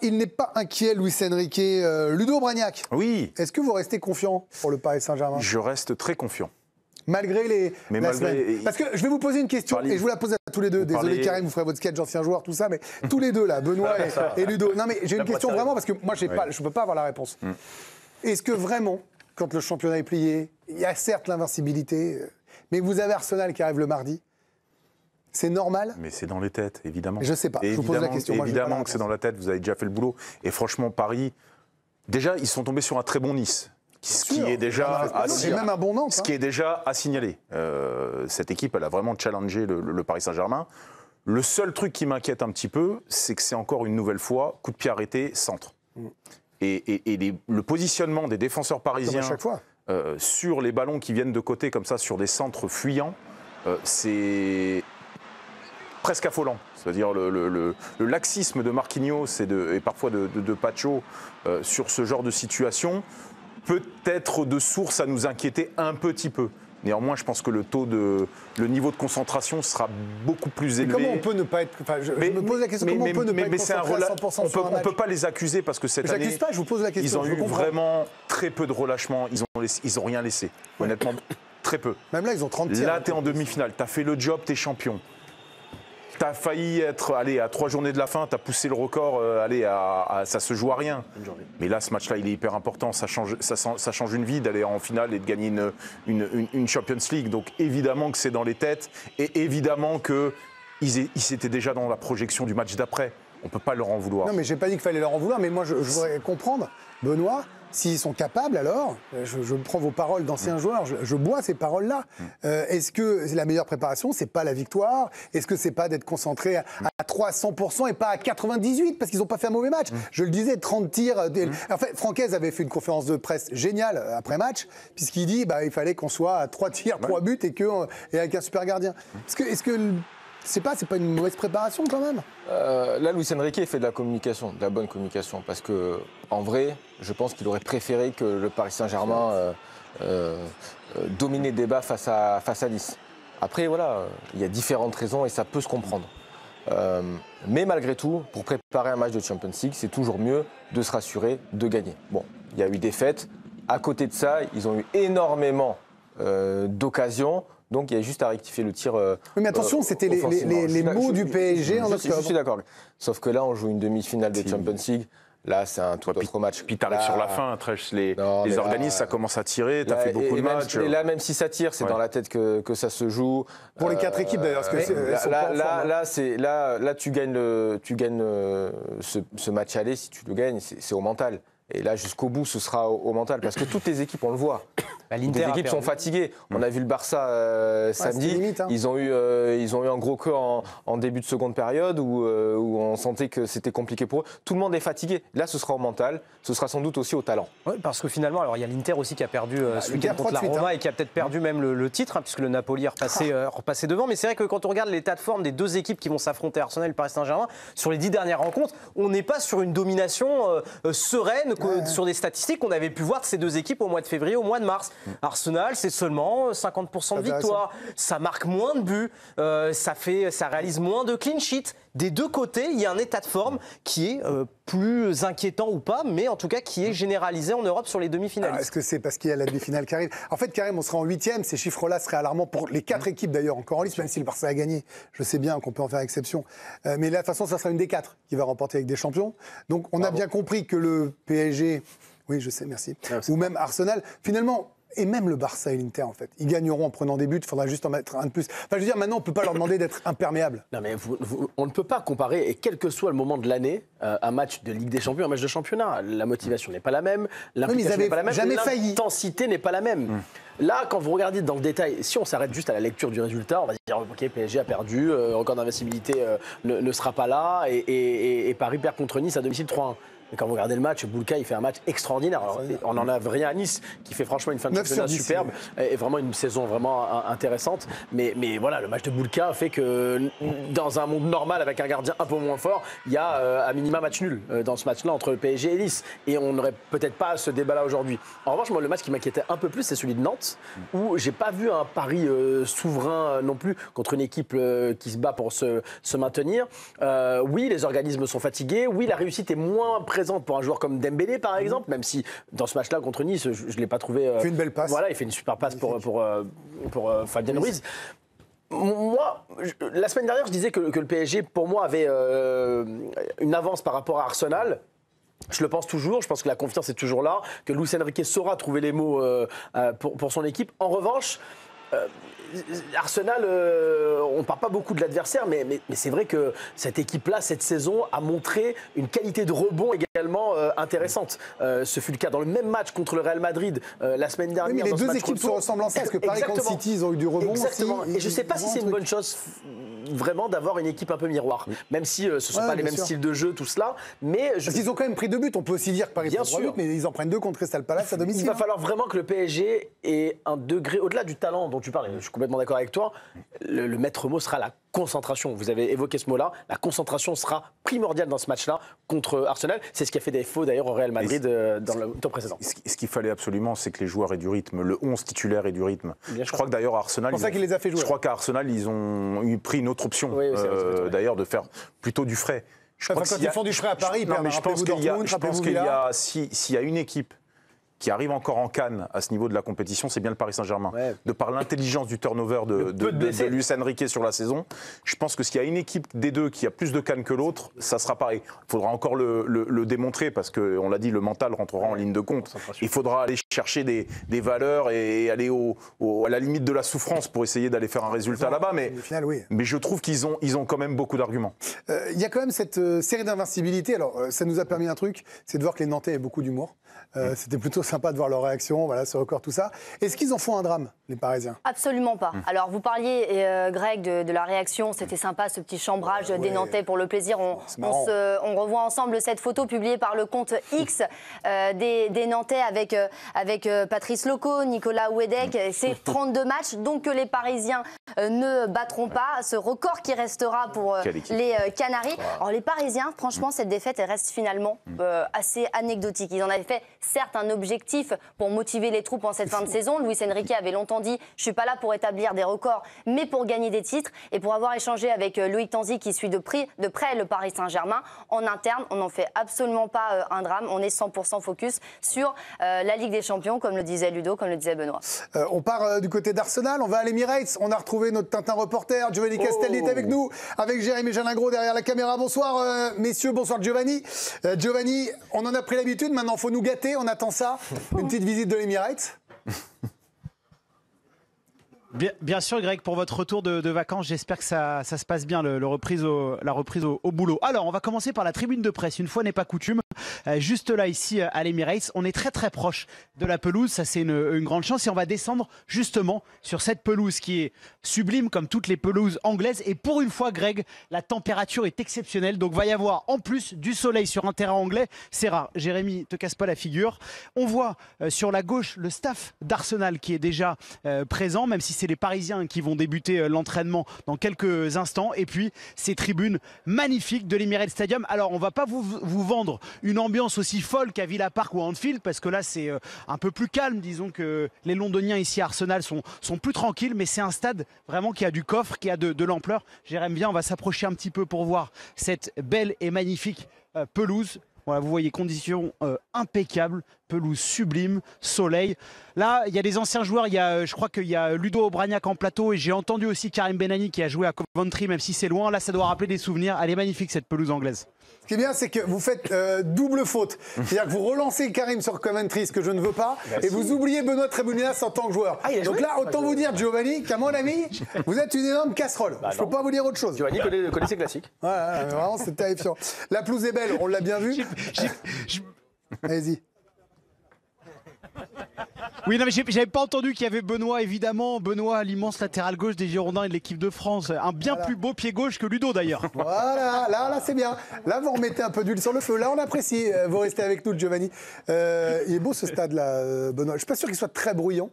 Il n'est pas inquiet, Luis Enrique. Ludo Bragnac. Oui. Est-ce que vous restez confiant pour le Paris Saint-Germain? Je reste très confiant. Malgré la semaine. Parce que je vais vous poser une question, et je vous la pose à tous les deux. Désolé Karim, vous ferez votre sketch ancien joueur, tout ça, mais tous les deux là, Benoît et Ludo. Non mais j'ai une question vraiment, parce que moi je ne peux pas avoir la réponse. Est-ce que vraiment, quand le championnat est plié, il y a certes l'invincibilité, mais vous avez Arsenal qui arrive le mardi, c'est normal? Mais c'est dans les têtes, évidemment. Je ne sais pas, je vous pose la question. Évidemment que c'est dans la tête, vous avez déjà fait le boulot. Et franchement, Paris, déjà, ils sont tombés sur un très bon Nice. Ce qui est déjà à signaler. Cette équipe, elle a vraiment challengé le Paris Saint-Germain. Le seul truc qui m'inquiète un petit peu, c'est que c'est encore une nouvelle fois coup de pied arrêté, centre. Et le positionnement des défenseurs parisiens sur les ballons qui viennent de côté, comme ça, sur des centres fuyants, c'est presque affolant. C'est-à-dire le laxisme de Marquinhos et parfois de Pacho sur ce genre de situation peut être de source à nous inquiéter un petit peu. Néanmoins, je pense que le niveau de concentration sera beaucoup plus élevé. Comment on peut ne pas être... Enfin, je me pose la question, comment on peut ne pas être concentré à 100% sur un match? On ne peut pas les accuser parce que cette année, pas, je vous pose la question, ils ont eu vraiment très peu de relâchement. Ils ont rien laissé. Honnêtement, très peu. Même là, ils ont 30 tirs. Là, tu es en demi-finale. Tu as fait le job, tu es champion. Tu as failli être à 3 journées de la fin, tu as poussé le record, ça se joue à rien. Mais là, ce match-là, il est hyper important. Ça change une vie d'aller en finale et de gagner une Champions League. Donc évidemment que c'est dans les têtes et évidemment qu'ils étaient déjà dans la projection du match d'après. On ne peut pas leur en vouloir. Non, mais je n'ai pas dit qu'il fallait leur en vouloir, mais moi, je voudrais comprendre, Benoît, s'ils sont capables, alors, je prends vos paroles d'anciens joueurs, je bois ces paroles-là. Est-ce que la meilleure préparation, c'est pas la victoire? Est-ce que c'est pas d'être concentré à 300% et pas à 98% parce qu'ils n'ont pas fait un mauvais match? Je le disais, 30 tirs. En fait, Francaise avait fait une conférence de presse géniale après match, puisqu'il dit il fallait qu'on soit à 3 tirs, 3 buts et avec un super gardien. Est-ce que c'est pas une mauvaise préparation quand même? Là, Luis Enrique fait de la communication, de la bonne communication, parce que en vrai, je pense qu'il aurait préféré que le Paris Saint-Germain domine les débats face à Nice. Après, voilà, il y a différentes raisons et ça peut se comprendre. Mais malgré tout, pour préparer un match de Champions League, c'est toujours mieux de se rassurer, de gagner. Bon, il y a eu des défaites. À côté de ça, ils ont eu énormément d'occasions. Donc il y a juste à rectifier le tir. Oui, mais attention, c'était les mots du PSG en octobre. Je suis d'accord. Sauf que là, on joue une demi-finale de Champions League. Là, c'est un tout autre match. Puis t'arrives sur la fin, les organismes, ça commence à tirer, t'as fait beaucoup de matchs. Et là, même si ça tire, c'est dans la tête que ça se joue. Pour les 4 équipes d'ailleurs, parce que là, tu gagnes ce match aller, si tu le gagnes, c'est au mental. Et là, jusqu'au bout, ce sera au mental. Parce que toutes les équipes, on le voit. Les équipes sont fatiguées. On a vu le Barça samedi. Limite, hein. Ils ont eu un gros creux en début de seconde période où on sentait que c'était compliqué pour eux. Tout le monde est fatigué. Là, ce sera au mental. Ce sera sans doute aussi au talent. Oui, parce que finalement, alors il y a l'Inter aussi qui a perdu ce week-end contre la Roma et qui a peut-être perdu même le titre, puisque le Napoli est repassé devant. Mais c'est vrai que quand on regarde l'état de forme des deux équipes qui vont s'affronter, Arsenal et le Paris Saint-Germain, sur les 10 dernières rencontres, on n'est pas sur une domination sereine sur des statistiques qu'on avait pu voir de ces deux équipes au mois de février, au mois de mars. Arsenal, c'est seulement 50% de victoire. Ça marque moins de buts, ça réalise moins de clean sheets. Des deux côtés, il y a un état de forme qui est plus inquiétant ou pas, mais en tout cas qui est généralisé en Europe sur les demi-finales. Est-ce que c'est parce qu'il y a la demi-finale qui arrive? En fait, Karim, on sera en 8e. Ces chiffres-là seraient alarmants pour les 4 équipes d'ailleurs encore en lice, même si le Barça a gagné. Je sais bien qu'on peut en faire exception. Mais de toute façon, ça sera une des 4 qui va remporter avec des champions. Donc on a bien compris que le PSG... Oui, je sais, merci. Ou même Arsenal, finalement... Et même le Barça et l'Inter, en fait. Ils gagneront en prenant des buts, il faudra juste en mettre un de plus. Enfin, je veux dire, maintenant, on ne peut pas leur demander d'être imperméables. Non, mais on ne peut pas comparer, et quel que soit le moment de l'année, un match de Ligue des Champions, un match de championnat. La motivation n'est pas la même, l'implication n'est pas la même, l'intensité n'est pas la même. Là, quand vous regardez dans le détail, si on s'arrête juste à la lecture du résultat, on va dire, OK, PSG a perdu, record d'invincibilité ne sera pas là, et Paris perd contre Nice à domicile 3-1. Mais quand vous regardez le match, Boulka, il fait un match extraordinaire. Alors, on n'en a rien à Nice, qui fait franchement une fin de championnat superbe et vraiment une saison vraiment intéressante. Mais voilà, le match de Boulka fait que dans un monde normal, avec un gardien un peu moins fort, il y a à minima match nul dans ce match-là entre le PSG et Nice. Et on n'aurait peut-être pas ce débat-là aujourd'hui. En revanche, moi, le match qui m'inquiétait un peu plus, c'est celui de Nantes, où j'ai pas vu un pari souverain non plus contre une équipe qui se bat pour se maintenir. Oui, les organismes sont fatigués. Oui, la réussite est moins présente pour un joueur comme Dembélé, par exemple, même si dans ce match-là contre Nice, je ne l'ai pas trouvé. Il fait une belle passe. Voilà, il fait une super passe pour Fabien Ruiz. Moi, la semaine dernière, je disais que le PSG, pour moi, avait une avance par rapport à Arsenal. Je le pense toujours, je pense que la confiance est toujours là, que Luis Enrique saura trouver les mots pour son équipe. En revanche, Arsenal, on ne parle pas beaucoup de l'adversaire, mais c'est vrai que cette équipe-là, cette saison, a montré une qualité de rebond également intéressante. Ce fut le cas dans le même match contre le Real Madrid la semaine dernière. Oui, mais les deux équipes se ressemblent en ça, parce que Paris contre City, ils ont eu du rebond. Exactement. Aussi. Et je ne sais pas si c'est une bonne chose vraiment d'avoir une équipe un peu miroir, même si ce ne sont pas les mêmes styles de jeu, tout cela. Mais parce qu'ils ont quand même pris 2 buts, on peut aussi dire que Paris prend 3 buts, mais ils en prennent 2 contre Crystal Palace à domicile. Il va falloir vraiment que le PSG ait un degré, au-delà du talent dont tu parles, je suis complètement d'accord avec toi, le maître mot sera la concentration. Vous avez évoqué ce mot-là, la concentration sera primordiale dans ce match-là contre Arsenal. C'est ce qui a fait défaut d'ailleurs au Real Madrid dans le tour précédent. Ce qu'il fallait absolument, c'est que les joueurs aient du rythme, le 11 titulaire ait du rythme. Je crois que d'ailleurs Arsenal, c'est pour ça qu'il les a fait jouer. Je crois qu'à Arsenal, ils ont pris une autre option, d'ailleurs de faire plutôt du frais. Quand ils font du frais à Paris, je pense qu'il y a, s'il y a une équipe qui arrive encore en canne à ce niveau de la compétition, c'est bien le Paris Saint-Germain. Ouais. De par l'intelligence du turnover de Luis Enrique sur la saison, je pense que s'il y a une équipe des deux qui a plus de cannes que l'autre, ça sera pareil. Il faudra encore le démontrer parce qu'on l'a dit, le mental rentrera en ligne de compte. Il faudra aller chercher des valeurs et aller à la limite de la souffrance pour essayer d'aller faire un résultat là-bas. Mais je trouve qu'ils ont quand même beaucoup d'arguments. Il y a quand même cette série d'invincibilité. Alors, ça nous a permis un truc, c'est de voir que les Nantais avaient beaucoup d'humour. C'était plutôt sympa de voir leur réaction, voilà, ce record, tout ça. Est-ce qu'ils en font un drame, les Parisiens ? Absolument pas. Alors, vous parliez, Greg, de la réaction. C'était sympa, ce petit chambrage des Nantais pour le plaisir. On revoit ensemble cette photo publiée par le compte X des Nantais avec Patrice Loco, Nicolas Houedec. C'est 32 matchs, donc que les Parisiens ne battront pas. Ce record qui restera pour les Canaries. Alors, les Parisiens, franchement, cette défaite, elle reste finalement assez anecdotique. Ils en avaient fait, certes, un objectif pour motiver les troupes en cette fin de saison. Luis Enrique avait longtemps dit « je suis pas là pour établir des records, mais pour gagner des titres ». Et pour avoir échangé avec Loïc Tanzi, qui suit de près le Paris Saint-Germain, en interne, on n'en fait absolument pas un drame. On est 100% focus sur la Ligue des Champions, comme le disait Ludo, comme le disait Benoît. On part du côté d'Arsenal, on va à l'Emirates. On a retrouvé notre Tintin reporter, Giovanni Castelli est avec nous, avec Jérémy Jalingro derrière la caméra. Bonsoir messieurs, bonsoir Giovanni. Giovanni, on en a pris l'habitude, maintenant il faut nous gâter. On attend ça, une petite visite de l'Emirates. Bien sûr, Greg, pour votre retour de vacances, j'espère que ça se passe bien, la reprise au boulot. Alors, on va commencer par la tribune de presse, une fois n'est pas coutume. Juste là, ici, à l'Emirates, on est très très proche de la pelouse, ça c'est une grande chance. Et on va descendre justement sur cette pelouse qui est sublime comme toutes les pelouses anglaises. Et pour une fois, Greg, la température est exceptionnelle. Donc, va y avoir en plus du soleil sur un terrain anglais. C'est rare. Jérémy, te casse pas la figure. On voit sur la gauche le staff d'Arsenal qui est déjà présent, même si c'est les Parisiens qui vont débuter l'entraînement dans quelques instants. Et puis, ces tribunes magnifiques de l'Emirates Stadium. Alors, on va pas vous vendre une ambiance aussi folle qu'à Villa Park ou à Anfield, parce que là, c'est un peu plus calme. Disons que les Londoniens ici à Arsenal sont plus tranquilles, mais c'est un stade vraiment qui a du coffre, qui a de l'ampleur. J'aimerais bien, on va s'approcher un petit peu pour voir cette belle et magnifique pelouse. Voilà, vous voyez, conditions impeccables, pelouse sublime, soleil. Là, il y a des anciens joueurs, je crois qu'il y a Ludo Obraniak en plateau et j'ai entendu aussi Karim Benani qui a joué à Coventry, même si c'est loin. Là, ça doit rappeler des souvenirs. Elle est magnifique, cette pelouse anglaise. Ce qui est bien, c'est que vous faites double faute. C'est-à-dire que vous relancez Karim sur Coventry, ce que je ne veux pas, et vous oubliez Benoît Tréboulinas en tant que joueur. Donc là, autant vous dire, Giovanni, qu'à mon avis, vous êtes une énorme casserole. Je ne peux pas vous dire autre chose. Giovanni connaît ses classiques. Ouais, vraiment, c'est terrifiant. La pelouse est belle, on l'a bien vu. Allez-y. Oui, non, mais j'avais pas entendu qu'il y avait Benoît, évidemment. Benoît, l'immense latéral gauche des Girondins et de l'équipe de France. Un bien plus beau pied gauche que Ludo, d'ailleurs. Voilà, là c'est bien. Là, vous remettez un peu d'huile sur le feu. Là, on apprécie. Vous restez avec nous, Giovanni. Il est beau ce stade-là, Benoît. Je suis pas sûr qu'il soit très bruyant,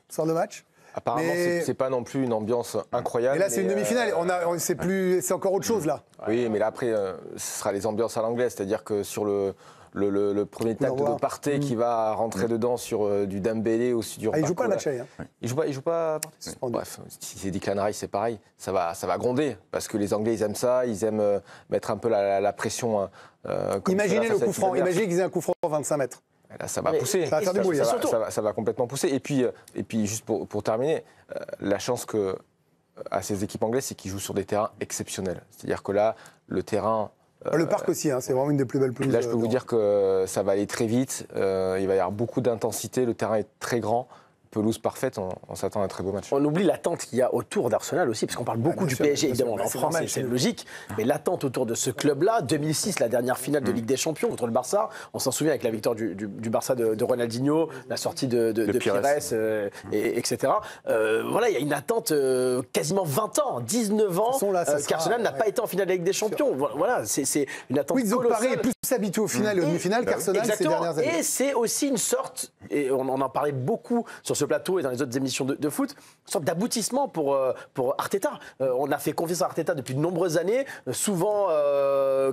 ce soir de match. Apparemment, c'est pas non plus une ambiance incroyable. Et là, c'est une demi-finale. C'est encore autre chose, là. Oui, mais là, après, ce sera les ambiances à l'anglaise. C'est-à-dire que sur le premier tacle de Partey qui va rentrer dedans sur du Dembélé ou sur du il joue pas le match aller. Il joue pas Partey. Bref, si c'est Declan Rice, c'est pareil. Ça va gronder parce que les Anglais, ils aiment ça. Ils aiment mettre un peu la pression. Imaginez le coup franc. Imaginez qu'ils aient un coup franc 25 mètres. Là, ça va pousser. Ça va faire du bruit. Ça va complètement pousser. Et puis juste pour terminer, la chance à ces équipes anglaises, c'est qu'ils jouent sur des terrains exceptionnels. C'est-à-dire que là, le terrain. Le parc aussi, c'est vraiment une des plus belles pelouses. Là, je peux vous dire que ça va aller très vite. Il va y avoir beaucoup d'intensité. Le terrain est très grand. Pelouse parfaite, on s'attend à un très beau match. On oublie l'attente qu'il y a autour d'Arsenal aussi, parce qu'on parle beaucoup du PSG, évidemment, en France, c'est logique. Mais l'attente autour de ce club-là, 2006, la dernière finale de Ligue des Champions contre le Barça, on s'en souvient avec la victoire du Barça de Ronaldinho, la sortie de Pires, etc. Voilà, il y a une attente quasiment 20 ans, 19 ans, qu'Arsenal n'a pas été en finale de la Ligue des Champions. Voilà, c'est une attente colossale. Oui, Paris est plus habitué au final et aux demi-finales qu'Arsenal ces dernières années. Et c'est aussi une sorte, et on en parlait beaucoup sur ce plateau et dans les autres émissions de foot, une sorte d'aboutissement pour Arteta. On a fait confiance à Arteta depuis de nombreuses années, souvent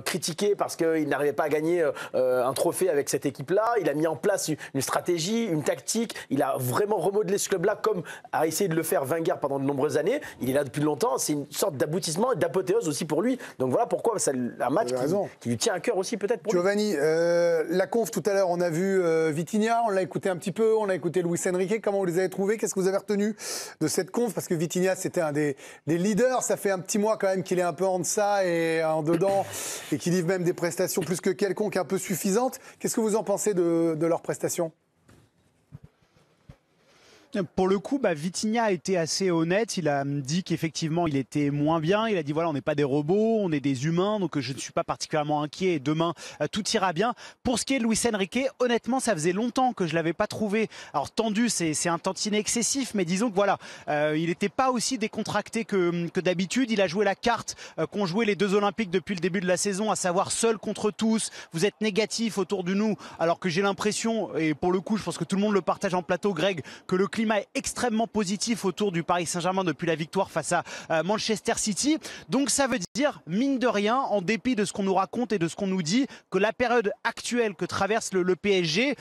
critiqué parce qu'il n'arrivait pas à gagner un trophée avec cette équipe-là. Il a mis en place une stratégie, une tactique. Il a vraiment remodelé ce club-là comme a essayé de le faire Wenger pendant de nombreuses années. Il est là depuis longtemps. C'est une sorte d'aboutissement et d'apothéose aussi pour lui. Donc voilà pourquoi c'est un match qui lui tient à cœur aussi peut-être pour Giovanni, la conf tout à l'heure, on a vu Vitinha, on l'a écouté un petit peu, on a écouté Luis Enrique. Comment vous les avez trouvés? Qu'est-ce que vous avez retenu de cette conf? Parce que Vitinha, c'était un des leaders. Ça fait un petit mois quand même qu'il est un peu en deçà et en dedans et qu'il livre même des prestations plus que quelconques, un peu suffisantes. Qu'est-ce que vous en pensez de leurs prestations? Pour le coup, Vitinha a été assez honnête. Il a dit qu'effectivement, il était moins bien. Il a dit voilà, on n'est pas des robots, on est des humains, donc je ne suis pas particulièrement inquiet. Et demain, tout ira bien. Pour ce qui est de Luis Enrique, honnêtement, ça faisait longtemps que je l'avais pas trouvé. Alors tendu, c'est un tantinet excessif, mais disons que voilà, il n'était pas aussi décontracté que d'habitude. Il a joué la carte qu'ont joué les deux Olympiques depuis le début de la saison, à savoir seul contre tous. Vous êtes négatif autour de nous, alors que j'ai l'impression, et pour le coup, je pense que tout le monde le partage en plateau, Greg, que le climat est extrêmement positif autour du Paris Saint-Germain depuis la victoire face à Manchester City. Donc ça veut dire, mine de rien, en dépit de ce qu'on nous raconte et de ce qu'on nous dit, que la période actuelle que traverse le PSG,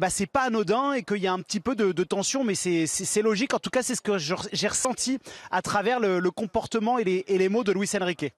c'est pas anodin et qu'il y a un petit peu de tension, mais c'est logique. En tout cas, c'est ce que j'ai ressenti à travers le comportement et les mots de Luis Enrique.